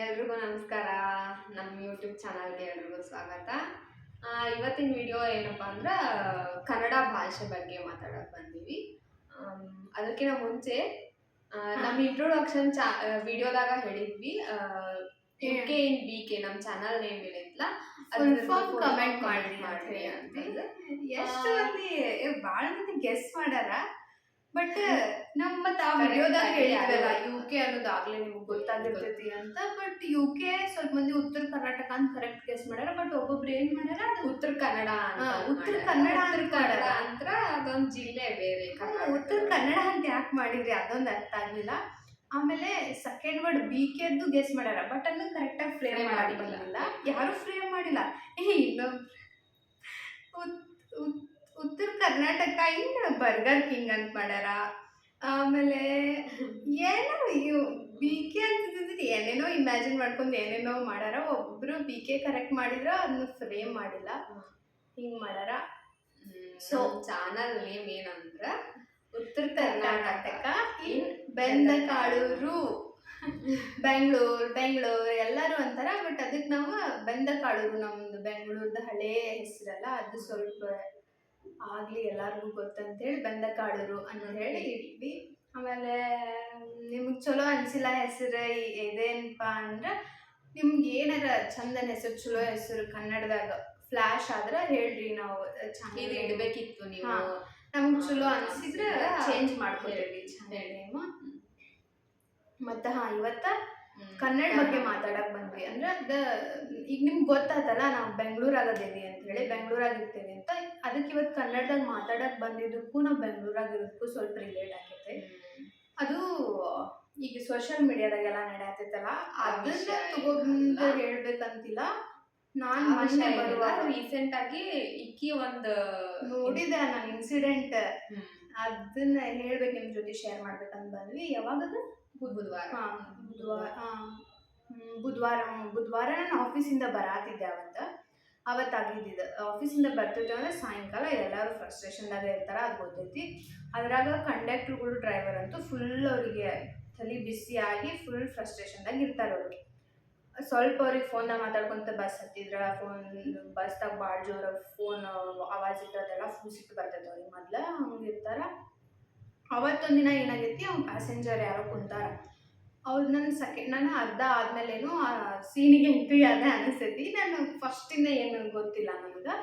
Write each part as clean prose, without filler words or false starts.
ಎಲ್ರಿಗೂ ನಮಸ್ಕಾರ. ನಮ್ಮ ಯೂಟ್ಯೂಬ್ ಚಾನಲ್ಗೆ ಎಲ್ರಿಗೂ ಸ್ವಾಗತ. ಇವತ್ತಿನ ವಿಡಿಯೋ ಏನಪ್ಪಾ ಅಂದ್ರೆ ಕನ್ನಡ ಭಾಷೆ ಬಗ್ಗೆ ಮಾತಾಡಕ್ ಬಂದೀವಿ. ಅದಕ್ಕಿಂತ ಮುಂಚೆ ನಮ್ಮ ಇಂಟ್ರೊಡಕ್ಷನ್ ವಿಡಿಯೋದಾಗ ಹೇಳಿದ್ವಿ ಕೆ ಇನ್ ಬಿ ಕೆ ನಮ್ಮ ಚಾನಲ್ ನೇಮ್ ಹೇಳಿದ್ಲ ಕಮೆಂಟ್ ಮಾಡ್ರಿ ಅಂತಂದ್ರೆ ಎಷ್ಟು ಮಂದಿ ಭಾಳ ಮಂದಿ ಗೆಸ್ ಮಾಡ್ಯಾರ. ಬಟ್ ನಮ್ಮ ಮತ್ತ ಆ ವಿಡಿಯೋದಾಗ ಹೇಳಿದ್ವಲ್ಲ UK ಅನ್ನೋದು ಆಗ್ಲೇ ನಿಮ್ಗೆ ಗೊತ್ತಾಗಿರ್ತೈತಿ ಅಂತ. ಬಟ್ UK ಸ್ವಲ್ಪ ಮಂದಿ ಉತ್ತರ ಕರ್ನಾಟಕ ಅಂತ ಕರೆಕ್ಟ್ ಗೆಸ್ ಮಾಡ್ಯಾರ. ಬಟ್ ಒಬ್ಬೊಬ್ರು ಏನ್ ಮಾಡ್ಯಾರ ಅದು ಉತ್ತರ ಕನ್ನಡ ಉತ್ತರ ಕನ್ನಡ ಅಂತ ಅದೊಂದು ಜಿಲ್ಲೆ ಬೇರೆ. ಉತ್ತರ ಕನ್ನಡ ಅಂತ ಯಾಕೆ ಮಾಡಿದ್ರಿ ಅದೊಂದು ಅರ್ಥ ಆಗ್ಲಿಲ್ಲ. ಆಮೇಲೆ ಸೆಕೆಂಡ್ ವರ್ಡ್ BKದ್ದು ಗೆಸ್ ಮಾಡ್ಯಾರ. ಬಟ್ ಅದನ್ನ ಕರೆಕ್ಟಾಗಿ ಫ್ರೇಮ್ ಮಾಡಿ ಬಂದಿಲ್ಲ, ಯಾರು ಫ್ರೇಮ್ ಮಾಡಿಲ್ಲ. ಇನ್ನೊಬ್ಬ ಉತ್ತರ ಕರ್ನಾಟಕ ಇನ್ನು ಬರ್ಗರ್ ಕಿಂಗ್ ಅಂತ ಮಾಡ್ಯಾರ. ಆಮೇಲೆ ಏನೋ BK ಅಂತ ಏನೇನೋ ಇಮ್ಯಾಜಿನ್ ಮಾಡ್ಕೊಂಡು ಏನೇನೋ ಮಾಡ್ಯಾರ. ಒಬ್ರು BK ಕರೆಕ್ಟ್ ಮಾಡಿದ್ರ ಅದನ್ನ ಫ್ರೇಮ್ ಮಾಡಿಲ್ಲ, ಹಿಂಗ್ ಮಾಡ್ಯಾರ. ಸೊ ಚಾನಲ್ ನೇಮ್ ಏನಂದ್ರ ಉತ್ತರ ಕರ್ನಾಟಕ ಇನ್ ಬೆಂದಕಾಳೂರು. ಬೆಂಗಳೂರು ಎಲ್ಲರೂ ಅಂತಾರ. ಬಟ್ ಅದಕ್ಕೆ ನಾವು ಬೆಂದಕಾಳೂರು, ನಮ್ದು ಬೆಂಗಳೂರ್ದ ಹಳೇ ಹೆಸರಲ್ಲ, ಅದು ಸ್ವಲ್ಪ ಆಗ್ಲಿ ಎಲ್ಲಾರ್ಗೂ ಗೊತ್ತಂತೇಳಿ ಬೆಂದಕಾಳೂರು ಅಂತ ಹೇಳಿ ಇಟ್ವಿ. ಆಮೇಲೆ ನಿಮ್ಗೆ ಚಲೋ ಅನ್ಸಿಲ್ಲ ಹೆಸರು ಇದೇನಪ್ಪ ಅಂದ್ರೆ, ನಿಮ್ಗೆ ಏನಾರ ಚಂದನ ಹೆಸರು, ಚಲೋ ಹೆಸರು ಕನ್ನಡದಾಗ ಫ್ಲಾಶ್ ಆದ್ರೆ ಹೇಳ್ರಿ, ನಾವು ಚಾನಲ್ ಇಡಬೇಕಿತ್ತು. ನೀವು ನಮ್ಗೆ ಚಲೋ ಅನ್ಸಿದ್ರೆ ಚೇಂಜ್ ಮಾಡ್ಕೊಳ್ತೀವಿ ಚಾನಲ್ ನೇಮ್. ಮತ್ತೆ ಇವತ್ತ ಕನ್ನಡ ಬಗ್ಗೆ ಮಾತಾಡಕ್ ಬಂದ್ವಿ. ಅಂದ್ರೆ ಈಗ ನಿಮ್ಗೆ ಗೊತ್ತಾತಲ್ಲ ನಾವು ಬೆಂಗಳೂರಾಗದೇವಿ ಅಂತ ಹೇಳಿ, ಬೆಂಗಳೂರಾಗಿರ್ತೇವೆ ಅಂತ. ಅದಕ್ಕೆ ಇವತ್ತು ಕನ್ನಡದಾಗ ಮಾತಾಡಕ್ ಬಂದಿದ್ದಕ್ಕೂ ನಾವು ಬೆಂಗಳೂರಾಗಿರೋದಕ್ಕೂ ಸ್ವಲ್ಪ ರಿಲೇಟ್ ಆಗೈತೆ. ಅದು ಈಗ ಸೋಷಿಯಲ್ ಮೀಡಿಯಾದಾಗೆಲ್ಲ ನಡೆಯತ್ತೈತಲ್ಲ, ಅದನ್ನ ತಗೊಂಡು ಹೇಳ್ಬೇಕಂತಿಲ್ಲ. ನಾನು ಮೊನ್ನೆ ಬರುವಾಗ ರೀಸೆಂಟ್ ಆಗಿ ಇಕ್ಕಿ ಒಂದು ನೋಡಿದೆ ನಾನು ಇನ್ಸಿಡೆಂಟ್, ಅದನ್ನ ಹೇಳ್ಬೇಕು, ನಿಮ್ ಜೊತೆ ಶೇರ್ ಮಾಡ್ಬೇಕಂತ ಬಂದ್ವಿ. ಯಾವಾಗದು ಬುಧವಾರ ನಾನು ಆಫೀಸಿಂದ ಬರಾತಿದ್ದೆ. ಅವತ್ತಾಗಿದ್ದಿದ್ದು ಆಫೀಸಿಂದ ಬರ್ತಿದ್ದೆ ಅಂದ್ರೆ ಸಾಯಂಕಾಲ ಎಲ್ಲರೂ ಫ್ರಸ್ಟ್ರೇಷನ್ದಾಗ ಇರ್ತಾರ, ಅದು ಗೊತ್ತೈತಿ. ಅದ್ರಾಗ ಕಂಡಕ್ಟರ್ಗಳು ಡ್ರೈವರ್ ಅಂತೂ ಫುಲ್ ಅವರಿಗೆ ತಲೆ ಬಿಸಿಯಾಗಿ ಫುಲ್ ಫ್ರಸ್ಟ್ರೇಷನ್ದಾಗ ಇರ್ತಾರೆ. ಅವ್ರಿಗೆ ಸ್ವಲ್ಪ ಅವ್ರಿಗೆ ಫೋನ್ದಾಗ ಮಾತಾಡ್ಕೊಂತ ಬಸ್ ಹತ್ತಿದ್ರ, ಬಸ್ದಾಗ ಭಾಳ ಜೋರ ಫೋನ್ ಆವಾಜ್ ಇಟ್ಟದೆಲ್ಲ ಫುಲ್ ಸಿಟ್ಟು ಬರ್ತೈತೆ ಅವ್ರಿಗೆ. ಮೊದ್ಲು ಹಂಗಿರ್ತಾರ. ಅವತ್ತೊಂದಿನ ಏನಾಗೈತಿ, ಅವ್ನು ಪ್ಯಾಸೆಂಜರ್ ಯಾರೋ ಕುಂತಾರ. ಅವ್ರು ನಾನು ಅರ್ಧ ಆದ್ಮೇಲೇನು ಆ ಸೀನಿಗೆ ಎಂಟ್ರಿ ಅದೇ ಅನಿಸ್ತೈತಿ. ನಾನು ಫಸ್ಟಿಂದ ಏನು ಗೊತ್ತಿಲ್ಲ ನನಗೆ.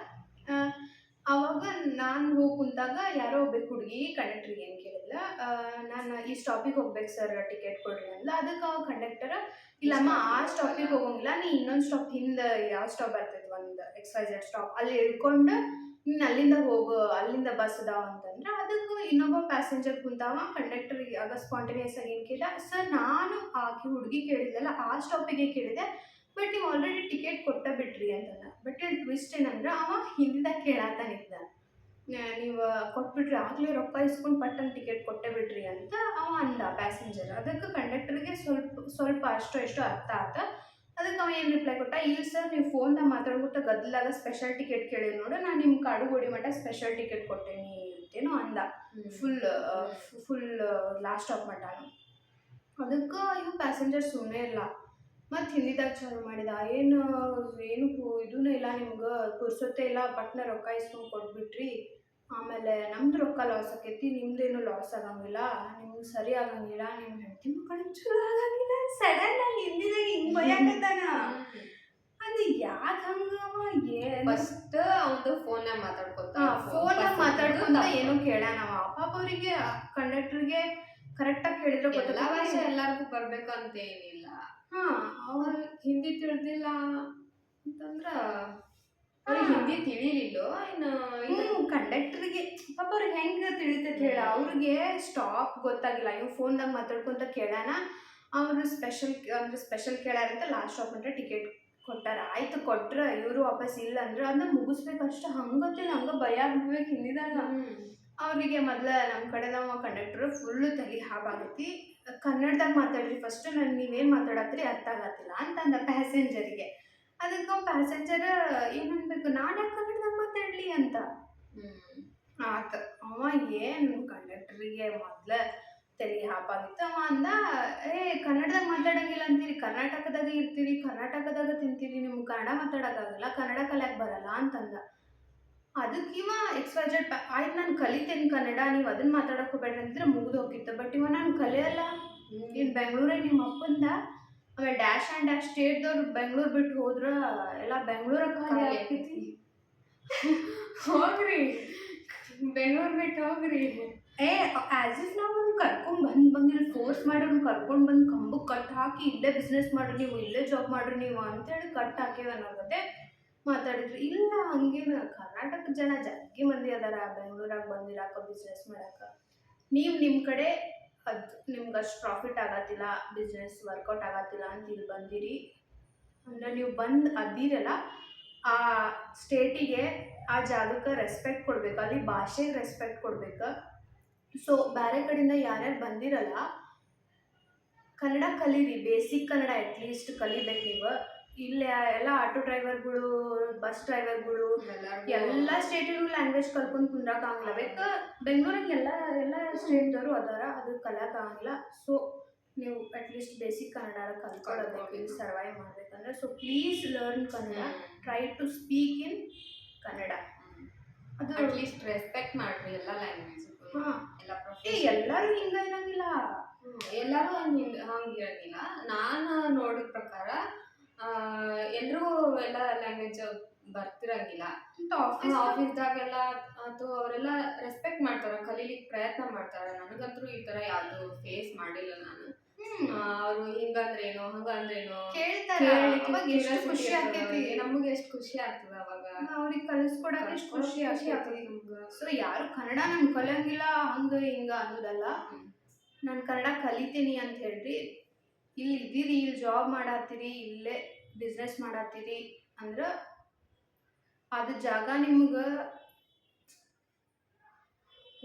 ಅವಾಗ ನಾನು ಹೋಗಿ ಕುಂತಾಗ ಯಾರೋ ಒಬ್ಬ ಹುಡುಗಿ ಕಂಡಕ್ಟ್ರಿಗೆ ಏನು ಕೇಳಿಲ್ಲ, ನಾನು ಈ ಸ್ಟಾಪಿಗೆ ಹೋಗ್ಬೇಕು ಸರ್, ಟಿಕೆಟ್ ಕೊಡ್ರಿ ಅಂದ್ಲ. ಅದಕ್ಕೆ ಅವ ಕಂಡಕ್ಟರ್, ಇಲ್ಲಮ್ಮ ಆ ಸ್ಟಾಪಿಗೆ ಹೋಗಂಗಿಲ್ಲ, ನೀ ಇನ್ನೊಂದು ಸ್ಟಾಪ್ ಹಿಂದೆ ಯಾವ ಸ್ಟಾಪ್ ಬರ್ತೈತಿ, ಒಂದು XYZ ಸ್ಟಾಪ್, ಅಲ್ಲಿ ಇಳ್ಕೊಂಡು ನೀನು ಅಲ್ಲಿಂದ ಹೋಗು, ಅಲ್ಲಿಂದ ಬಸ್ ಅದಾವ ಅಂತಂದ್ರೆ. ಅದಕ್ಕೂ ಇನ್ನೊಬ್ಬ ಪ್ಯಾಸೆಂಜರ್ ಕುಂತಾವ. ಕಂಡಕ್ಟರ್ಗೆ ಆಗ ಸ್ಪಾಂಟೇನಿಯಸ್ ಆಗಿ ಏನು ಕೇಳಿದ, ಸರ್ ನಾನು ಆಕೆ ಹುಡುಗಿ ಕೇಳಿದ್ದಲ್ಲ ಆ ಸ್ಟಾಪಿಗೆ ಕೇಳಿದೆ, ಬಟ್ ನೀವು ಆಲ್ರೆಡಿ ಟಿಕೆಟ್ ಕೊಟ್ಟ ಬಿಟ್ರಿ ಅಂತಂದ. ಬಟ್ ಟ್ವಿಸ್ಟ್ ಏನಂದ್ರೆ, ಅವ ಹಿಂದಿದಾಗ ಕೇಳಾತಾನಿದ್ದ, ನೀವು ಕೊಟ್ಬಿಟ್ರಿ, ಆಗಲೇ ರೊಕ್ಕ ಇಸ್ಕೊಂಡು ಪಟ್ಟಂಗೆ ಟಿಕೆಟ್ ಕೊಟ್ಟೆ ಬಿಟ್ರಿ ಅಂತ ಅವ ಅಂದ ಪ್ಯಾಸೆಂಜರ್. ಅದಕ್ಕೆ ಕಂಡಕ್ಟರ್ಗೆ ಸ್ವಲ್ಪ ಅಷ್ಟೋ ಎಷ್ಟೋ ಅರ್ಥ ಆತ. ಅದಕ್ಕೆ ಅವ ಏನು ರಿಪ್ಲೈ ಕೊಟ್ಟ, ಇಲ್ಲ ಸರ್ ನೀವು ಫೋನ್ದಾಗ ಮಾತಾಡ್ಬಿಟ್ಟು ಗದ್ದಲಾಗ ಸ್ಪೆಷಲ್ ಟಿಕೆಟ್ ಕೇಳಿರಿ ನೋಡು, ನಾನು ನಿಮ್ಮ ಕಾಡುಗೋಡಿ ಮಟ್ಟ ಸ್ಪೆಷಲ್ ಟಿಕೆಟ್ ಕೊಟ್ಟೇನಿ ಅಂತೇನೋ ಅಂದ. ಫುಲ್ ಲಾಸ್ಟ್ ಸ್ಟಾಪ್ ಮಟ್ಟನು. ಅದಕ್ಕೆ ಇವು ಪ್ಯಾಸೆಂಜರ್ ಸುಮ್ಮನೆ ಇಲ್ಲ, ಮತ್ತು ಹಿಂದಿದಾಗ ಚಾಲು ಮಾಡಿದ, ಏನು ಇದೂ ಇಲ್ಲ ನಿಮ್ಗೆ, ಕುರ್ಸೊತ್ತೆ ಇಲ್ಲ, ಪಟ್ನ ರೊಕ್ಕ ಇಸ್ಕೊಂಡು ಕೊಟ್ಬಿಟ್ರಿ, ಆಮೇಲೆ ನಮ್ದು ರೊಕ್ಕ ಲಾಸ್ ಆಕೈತಿ, ನಿಮ್ದೇನು ಲಾಸ್ ಆಗಂಗಿಲ್ಲ, ನಿಮ್ಗೆ ಸರಿ ಆಗಂಗಿಲ್ಲ, ನಿಮ್ಮ ಹೆಂಡತಿ ಮಕ್ಕಳಿಗೆ ಚಲೋ ಆಗಂಗಿಲ್ಲ. ಸಡನ್ ಆಗಿ ಹಿಂದಿದಾಗ ಹಿಂಗೆ ಬೈಯಾಕತ್ತಾನ. ಅದು ಯಾಕೆ ಹಂಗವ, ಫಸ್ಟ್ ಅವ್ನು ಫೋನ್ನಾಗ ಮಾತಾಡ್ಕೊಂತ ಏನೋ ಕೇಳ್ಯಾನವ. ಪಾಪ ಅವರಿಗೆ ಕಂಡಕ್ಟರ್ಗೆ ಕರೆಕ್ಟಾಗಿ ಕೇಳಿದ್ರೆ ಗೊತ್ತಿಲ್ಲ. ಭಾಷೆ ಎಲ್ಲರಿಗೂ ಬರ್ಬೇಕಂತ ಏನಿಲ್ಲ. ಅವ್ರು ಹಿಂದಿ ತಿಳಿದಿಲ್ಲ ಅಂತಂದ್ರ ಹಿಂದಿ ತಿಳಿಲಿಲ್ಲ. ಇನ್ನು ಕಂಡಕ್ಟರ್ಗೆ ಪಾಪ ಅವ್ರಿಗೆ ಹೆಂಗೆ ತಿಳಿತೈತೆ ಹೇಳ, ಅವ್ರಿಗೆ ಸ್ಟಾಪ್ ಗೊತ್ತಾಗಿಲ್ಲ. ಇವ್ ಫೋನ್ದಾಗ ಮಾತಾಡ್ಕೊಂತ ಕೇಳಾನ. ಅವರು ಸ್ಪೆಷಲ್ ಕೇಳ್ಯಾರಂತ ಲಾಸ್ಟ್ ಸ್ಟಾಪ್ ಅಂತ ಟಿಕೆಟ್ ಕೊಟ್ಟಾರ. ಆಯ್ತು ಕೊಟ್ರ, ಇವರು ವಾಪಸ್ ಇಲ್ಲ ಅಂದ್ರೆ ಅದನ್ನ ಮುಗಿಸ್ಬೇಕಷ್ಟ. ಹಂಗೊತ್ತಿಲ್ಲ, ಹಂಗ ಭಯ ಆಗ್ಬೇಕು ಹಿಂದಿದಾಗ. ಅವ್ರಿಗೆ ಮೊದ್ಲು ನಮ್ಮ ಕಡೆ ನಾವು ಕಂಡಕ್ಟರ್ ಫುಲ್ಲು ತಲೆ ಹಾಬಾಗೈತಿ, ಕನ್ನಡದಾಗ ಮಾತಾಡ್ರಿ ಫಸ್ಟ್, ನೀವೇನು ಮಾತಾಡತ್ರಿ ಅರ್ಥ ಆಗತ್ತಿಲ್ಲ ಅಂತಂದ ಪ್ಯಾಸೆಂಜರಿಗೆ. ಅದಕ್ಕೆ ಪ್ಯಾಸೆಂಜರ್ ಏನನ್ಬೇಕು, ನಾನು ಯಾಕೆ ಕನ್ನಡದಾಗ ಮಾತಾಡಲಿ ಅಂತ ಆತ. ಅವ ಏನು ಕಂಡಕ್ಟರಿಗೆ ಮೊದ್ಲು ತಲೆ ಹಾಪಾಗಿತ್ತು. ಅವ ಅಂದ, ಕನ್ನಡದಾಗ ಮಾತಾಡಂಗಿಲ್ಲ ಅಂತೀರಿ, ಕರ್ನಾಟಕದಾಗ ಇರ್ತೀರಿ, ಕರ್ನಾಟಕದಾಗ ತಿಂತೀರಿ, ನಿಮ್ಗೆ ಕನ್ನಡ ಮಾತಾಡೋಕ್ಕಾಗಲ್ಲ, ಕನ್ನಡ ಕಲಿಯಕ್ಕೆ ಬರಲ್ಲ ಅಂತಂದ. ಅದಕ್ಕೆ ಇವ ಎಕ್ಸ್‌ವೈಜೆಡ್ ಆಯ್ತು ನಾನು ಕಲಿತೇನೆ ಕನ್ನಡ, ನೀವು ಅದನ್ನ ಮಾತಾಡಕ್ಕೆ ಹೋಗ್ಬೇಡ್ರಿ ಅಂತಿದ್ರೆ ಮುಗಿದು ಹೋಗಿತ್ತು. ಬಟ್ ಇವ ನಾನು ಕಲಿಯಲ್ಲ, ಇನ್ನು ಬೆಂಗಳೂರಿಗೆ ನಿಮ್ಮ ಅಪ್ಪಂದ ಆಮೇಲೆ ಡ್ಯಾಶ್ ಆ್ಯಂಡ್ ಡ್ಯಾಶ್ ಸ್ಟೇಟ್ದವ್ರು ಬೆಂಗಳೂರು ಬಿಟ್ಟು ಹೋದ್ರೆ ಎಲ್ಲ ಬೆಂಗಳೂರಾಗ ಖಾಲಿ ಆಗ್ತೈತಿ. ಹೋಗ್ರಿ ಬೆಂಗಳೂರು ಬಿಟ್ಟು ಹೋಗ್ರಿ. ಆ್ಯಸ್ ಇಫ್ ನಾವು ಬಂದಿಲ್ಲ ಫೋರ್ಸ್ ಮಾಡಿ ಅವ್ನು ಕರ್ಕೊಂಡು ಬಂದು ಕಂಬಕ್ಕೆ ಕಟ್ ಹಾಕಿ ಇಲ್ಲೇ ಬಿಸ್ನೆಸ್ ಮಾಡ್ರಿ ನೀವು, ಇಲ್ಲೇ ಜಾಬ್ ಮಾಡ್ರಿ ನೀವು ಅಂತೇಳಿ ಕಟ್ ಹಾಕಿವಿ ಅನ್ನೋಗತ್ತೆ ಮಾತಾಡಿದ್ರು. ಇಲ್ಲ ಹಂಗೇನು, ಕರ್ನಾಟಕದ ಜನ ಜಗ್ಗಿ ಮಂದಿ ಅದಾರ ಬೆಂಗಳೂರಾಗ ಬಂದಿರಾಕ ಬಿಸ್ನೆಸ್ ಮಾಡಕ್ಕೆ. ನೀವು ನಿಮ್ಮ ಕಡೆ ಅದು ನಿಮ್ಗೆ ಅಷ್ಟು ಪ್ರಾಫಿಟ್ ಆಗತ್ತಿಲ್ಲ, ಬಿಸ್ನೆಸ್ ವರ್ಕೌಟ್ ಆಗತ್ತಿಲ್ಲ ಅಂತ ಇಲ್ಲಿ ಬಂದಿರಿ ಅಂದರೆ ನೀವು ಬಂದು ಅದಿರಲ್ಲ ಆ ಸ್ಟೇಟಿಗೆ, ಆ ಜಾಗಕ್ಕೆ ರೆಸ್ಪೆಕ್ಟ್ ಕೊಡ್ಬೇಕು, ಅಲ್ಲಿ ಭಾಷೆಗೆ ರೆಸ್ಪೆಕ್ಟ್ ಕೊಡ್ಬೇಕು. ಸೊ ಬೇರೆ ಕಡೆಯಿಂದ ಯಾರ್ಯಾರು ಬಂದಿರಲ್ಲ ಕನ್ನಡ ಕಲೀರಿ, ಬೇಸಿಕ್ ಕನ್ನಡ ಅಟ್ಲೀಸ್ಟ್ ಕಲಿಬೇಕು ನೀವು. ಇಲ್ಲಿ ಎಲ್ಲ ಆಟೋ ಡ್ರೈವರ್ಗಳು, ಬಸ್ ಡ್ರೈವರ್ಗಳು ಎಲ್ಲ ಸ್ಟೇಟಿಗೂ ಲ್ಯಾಂಗ್ವೇಜ್ ಕಲ್ಕೊಂಡು ಕುಂದ್ರಕ್ಕಾಗಲ್ಲ. ಬೇಕು ಬೆಂಗಳೂರಿಗೆ ಎಲ್ಲ ಸ್ಟೇಟ್ದವರು ಅದಾರ, ಅದು ಕಲಿಯೋಕ್ಕಾಗಲ್ಲ. ಸೊ ನೀವು ಅಟ್ಲೀಸ್ಟ್ ಬೇಸಿಕ್ ಕನ್ನಡ ಕಲ್ತ್ಕೊಳ್ಳೋದಕ್ಕೆ ಇಲ್ಲಿ ಸರ್ವೈವ್ ಮಾಡಬೇಕಂದ್ರೆ. So please learn Kannada, try to speak in Kannada. ಅದು ಅಟ್ಲೀಸ್ಟ್ ರೆಸ್ಪೆಕ್ಟ್ ಮಾಡ್ರಿ ಎಲ್ಲ ಲ್ಯಾಂಗ್ವೇಜ್. ಎಲ್ಲರೂ ಹಿಂಗ ಇರಂಗಿಲ್ಲ, ಎಲ್ಲರೂ ಹಂಗಿರಂಗಿಲ್ಲ. ನಾನು ನೋಡಿದ ಪ್ರಕಾರ ಎಲ್ಲರೂ ಎಲ್ಲ ಲ್ಯಾಂಗ್ವೇಜ್ ಬರ್ತಿರಂಗಿಲ್ಲ. ಆಫೀಸ್ದಾಗೆಲ್ಲ ಅಥವಾ ಅವರೆಲ್ಲ ರೆಸ್ಪೆಕ್ಟ್ ಮಾಡ್ತಾರ, ಕಲೀಲಿಕ್ಕೆ ಪ್ರಯತ್ನ ಮಾಡ್ತಾರ. ನನಗಂತೂ ಈ ತರ ಯಾವ್ದು ಫೇಸ್ ಮಾಡಿಲ್ಲ ನಾನು. ಅವರು ಹಿಂಗಂದ್ರೇನು ಹಂಗಂದ್ರೇನು ಖುಷಿ ಆಗ್ತೈತಿ, ನಮಗೆ ಎಷ್ಟು ಖುಷಿ ಆಗ್ತದ ಅವಾಗ ಅವ್ರಿಗೆ ಕಲಿಸ್ಕೊಡಕ್ಕೆ ಎಷ್ಟು ಖುಷಿ ಆಗ್ತೈತಿ ನಮ್ಗೆ. ಸೊ ಯಾರು ಕನ್ನಡ ನಮ್ಗೆ ಕಲಿಯಂಗಿಲ್ಲ ಹಂಗ ಹಿಂಗ ಅನ್ನೋದಲ್ಲ. ನಾನು ಕನ್ನಡ ಕಲಿತೀನಿ ಅಂತ ಹೇಳ್ರಿ, ಇಲ್ಲಿ ಇದ್ದೀರಿ, ಇಲ್ಲಿ ಜಾಬ್ ಮಾಡತ್ತೀರಿ, ಇಲ್ಲೇ ಬಿಸ್ನೆಸ್ ಮಾಡತ್ತೀರಿ ಅಂದ್ರೆ ಅದು ಜಾಗ ನಿಮ್ಗೆ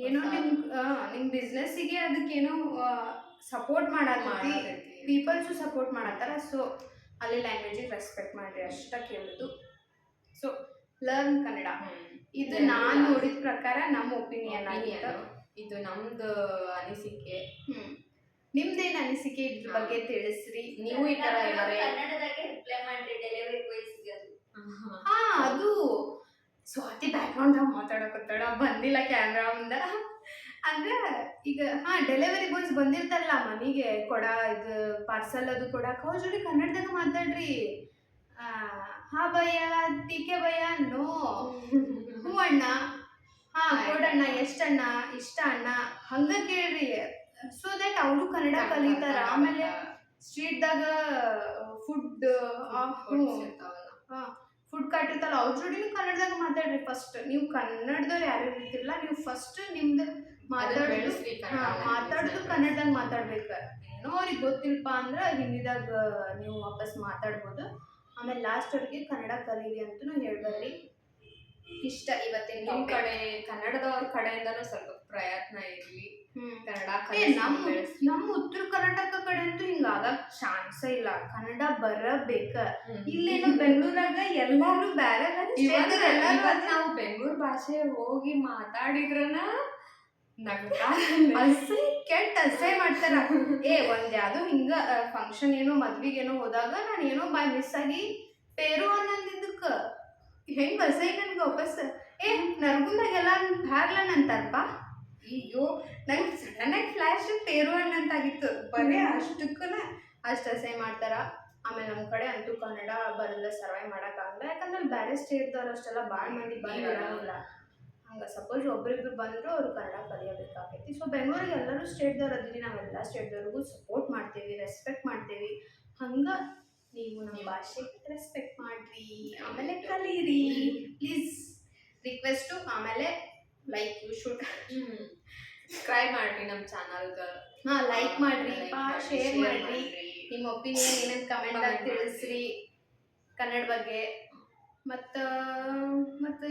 ಏನೋ ನಿಮ್ಮ ಬಿಸ್ನೆಸ್ಸಿಗೆ ಅದಕ್ಕೇನೋ ಸಪೋರ್ಟ್ ಮಾಡತ್ತೈತಿ, ಪೀಪಲ್ಸು ಸಪೋರ್ಟ್ ಮಾಡತ್ತಾರ. ಸೊ ಅಲ್ಲಿ ಲ್ಯಾಂಗ್ವೇಜಿಗೆ ರೆಸ್ಪೆಕ್ಟ್ ಮಾಡಿರಿ ಅಷ್ಟ ಕೇಳೋದು. So learn Kannada. ಇದು ನಾನು ನೋಡಿದ ಪ್ರಕಾರ ನಮ್ಮ ಒಪಿನಿಯನ್ ಆಗಿತ್ತು. ಇದು ನಮ್ದು ಅನಿಸಿಕೆ. ನಿಮ್ದೇನು ಅನಿಸಿಕೆ ಇದ್ರ ಬಗ್ಗೆ ತಿಳಿಸ್ರಿ. ನೀವು ಈ ತರ ಕನ್ನಡದಾಗೆ ರಿಪ್ಲೈ ಮಾಡ್ರಿ ಡೆಲಿವರಿ ಬಾಯ್ಸ್ಗೆ. ಅದು ಸ್ವಾತಿ ಬ್ಯಾಕ್ಗ್ರೌಂಡ್ ಮಾತಾಡಕತ್ತಾಳ, ಬಂದಿಲ್ಲ ಕ್ಯಾಮ್ರಾ ಮುಂದೆ. ಅಂದ್ರೆ ಈಗ ಡೆಲಿವರಿ ಬಾಯ್ಸ್ ಬಂದಿರ್ತಾರಲ್ಲ ಮನೆಗೆ ಇದು ಪಾರ್ಸಲ್ ಅದು ಕೊಡಕ್ಕೆ, ಅವ್ರ ಜೋಡಿ ಕನ್ನಡದಾಗ ಮಾತಾಡ್ರಿ. ಭಯ್ಯ ಟೀಕೆ ಭಯ್ಯ ನೋ, ಹ್ಞೂ ಅಣ್ಣ, ಕೊಡಣ್ಣ, ಎಷ್ಟಣ್ಣ, ಇಷ್ಟ ಅಣ್ಣ, ಹಂಗ ಕೇಳ್ರಿ. ಸೊ ದಟ್ ಅವರು ಕನ್ನಡ ಕಲಿತಾರ. ಆಮೇಲೆ ಸ್ಟ್ರೀಟ್ದಾಗ ಫುಡ್ ಕಾಟಿರ್ತಾರಲ್ಲ ಅವ್ರ ಜೋಡಿನೂ ಕನ್ನಡದಾಗ ಮಾತಾಡ್ರಿ. ಫಸ್ಟ್ ನೀವು ಕನ್ನಡದವ್ರು ಯಾರು ಇರ್ತಿರಲ್ಲ, ನೀವು ಫಸ್ಟ್ ನಿಮ್ದು ಮಾತಾಡೋದು ಕನ್ನಡದಾಗ ಮಾತಾಡ್ಬೇಕು. ಏನೋ ಅವ್ರಿಗೆ ಗೊತ್ತಿಲ್ಪ ಅಂದ್ರೆ ಹಿಂದಿದಾಗ ನೀವು ವಾಪಸ್ ಮಾತಾಡ್ಬೋದು. ಆಮೇಲೆ ಲಾಸ್ಟ್ ಅವ್ರಿಗೆ ಕನ್ನಡ ಕಲೀರಿ ಅಂತೂ ಹೇಳ್ಬೇಡ್ರಿ. ಇಷ್ಟ ಇವತ್ತಿನ ನಿಮ್ಮ ಕಡೆ ಕನ್ನಡದವ್ರ ಕಡೆಯಿಂದನೂ ಸ್ವಲ್ಪ ಪ್ರಯತ್ನ ಇರಲಿ. ಕನ್ನಡ ನಮ್ಮ ಉತ್ತರ ಕರ್ನಾಟಕ ಕಡೆ ಅಂತೂ ಹಿಂಗಾಗಕ್ ಚಾನ್ಸ ಇಲ್ಲ, ಕನ್ನಡ ಬರಬೇಕ. ಇಲ್ಲೇನು ಬೆಂಗಳೂರಾಗ ಎಲ್ಲಾರು ಬೇರೆ ನಾವು ಬೆಂಗಳೂರು ಭಾಷೆ ಹೋಗಿ ಮಾತಾಡಿದ್ರನ ಕೆಟ್ಟ ಅಸಹ್ಯ ಮಾಡ್ತಾರ. ಒಂದ್ ಯಾವ್ದೋ ಹಿಂಗ ಫಂಕ್ಷನ್ ಏನೋ ಮದ್ವಿಗೇನೋ ಹೋದಾಗ ನಾನು ಏನೋ ಬಾಯ್ ಮಿಸ್ ಆಗಿ ಪೇರು ಅನ್ನೋದಿದ್ದಕ್ಕ ಹೆಂಗ್ ಅಸಹ್ಯ ನನ್ಗೆ ವಾಪಸ್ ನರ್ಗುಂದಾಗೆಲ್ಲ ಬ್ಯಾರ್ಲನ್ ಅಂತಾರಪ್ಪ. ಅಯ್ಯೋ ನಂಗೆ ಸಡನ್ನಾಗಿ ಫ್ಲ್ಯಾಶ್ ಪೇರು ಅನ್ನಂತಾಗಿತ್ತು. ಬರೀ ಅಷ್ಟಕ್ಕೂ ಅಷ್ಟು ಅಸಹ್ಯ ಮಾಡ್ತಾರ. ಆಮೇಲೆ ನಮ್ಮ ಕಡೆ ಅಂತೂ ಕನ್ನಡ ಬರಲ್ಲ, ಸರ್ವೈವ್ ಮಾಡೋಕ್ಕಾಗಲ್ಲ. ಯಾಕಂದ್ರೆ ಬೇರೆ ಸ್ಟೇಟ್ದವ್ರು ಅಷ್ಟೆಲ್ಲ ಭಾಳ ಮಂದಿ ಬಂದಿರಲ್ಲ. ಹಂಗೆ ಸಪೋಸ್ ಒಬ್ರಿಬ್ರು ಬಂದರೂ ಅವ್ರು ಕನ್ನಡ ಕಲಿಯಬೇಕಾಗೈತಿ. ಸೊ ಬೆಂಗಳೂರಿಗೆ ಎಲ್ಲರೂ ಸ್ಟೇಟ್ದವ್ರು ಅದೀವಿ, ನಾವೆಲ್ಲ ಸ್ಟೇಟ್ದವ್ರಿಗೂ ಸಪೋರ್ಟ್ ಮಾಡ್ತೀವಿ, ರೆಸ್ಪೆಕ್ಟ್ ಮಾಡ್ತೀವಿ. ಹಂಗೆ ನೀವು ನಮ್ಮ ಭಾಷೆಗೆ ರೆಸ್ಪೆಕ್ಟ್ ಮಾಡಿರಿ, ಆಮೇಲೆ ಕಲೀರಿ ಪ್ಲೀಸ್, ರಿಕ್ವೆಸ್ಟು. ಆಮೇಲೆ ಲೈಕ್ ಯು ಶುಡ್ ಸಬ್ಸ್ಕ್ರೈಬ್ ಮಾಡಿರಿ ನಮ್ಮ ಚಾನಲ್ಗೆ. ಲೈಕ್ ಮಾಡಿರಿ, ಶೇರ್ ಮಾಡಿರಿ, ನಿಮ್ಮ ಒಪಿನಿಯನ್ ಏನಂತ ಕಮೆಂಟ್ದಾಗ ತಿಳಿಸ್ರಿ ಕನ್ನಡ ಬಗ್ಗೆ. ಮತ್ತು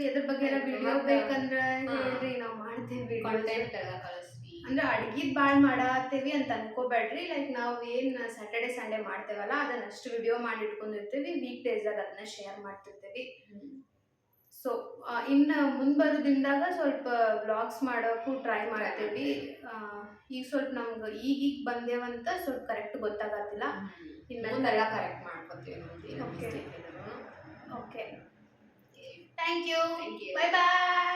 ಎದ್ರ ಬಗ್ಗೆ ವಿಡಿಯೋ ಬೇಕಂದ್ರೆ ಹೇಳ್ರಿ, ನಾವು ಮಾಡ್ತೀವಿ. ಕಾಂಟೆಂಟ್ ಎಲ್ಲ ಕಳಿಸ್ರಿ. ಅಂದ್ರೆ ಅಡ್ಗಿದ್ ಭಾಳ ಮಾಡತ್ತೇವಿ ಅಂತ ಅನ್ಕೋಬೇಡ್ರಿ. ಲೈಕ್ ನಾವು ಏನು ಸ್ಯಾಟರ್ಡೆ ಸಂಡೇ ಮಾಡ್ತೇವಲ್ಲ ಅದನ್ನ ಅಷ್ಟು ವಿಡಿಯೋ ಮಾಡಿ ಇಟ್ಕೊಂಡಿರ್ತೀವಿ. ವೀಕ್ ಡೇಸ್ದಾಗ ಅದನ್ನ ಶೇರ್ ಮಾಡ್ತಿರ್ತೀವಿ. ಸೊ ಇನ್ನು ಮುಂದೆ ದಿನದಾಗ ಸ್ವಲ್ಪ ವ್ಲಾಗ್ಸ್ ಮಾಡೋಕ್ಕೂ ಟ್ರೈ ಮಾಡ್ತೀವಿ. ಈಗ ಸ್ವಲ್ಪ ನಮ್ಗೆ ಈಗೀಗ ಬಂದೇವಂತ ಸ್ವಲ್ಪ ಕರೆಕ್ಟ್ ಗೊತ್ತಾಗತ್ತಿಲ್ಲ. ಇನ್ನೊಂದೆಲ್ಲ ಕರೆಕ್ಟ್ ಮಾಡ್ಕೊತೀವಿ ನಮ್ದು Okay. ಮಿಸ್ಟೇಕ್ ಇದ್ರು. Okay, thank you, Thank you. Bye bye.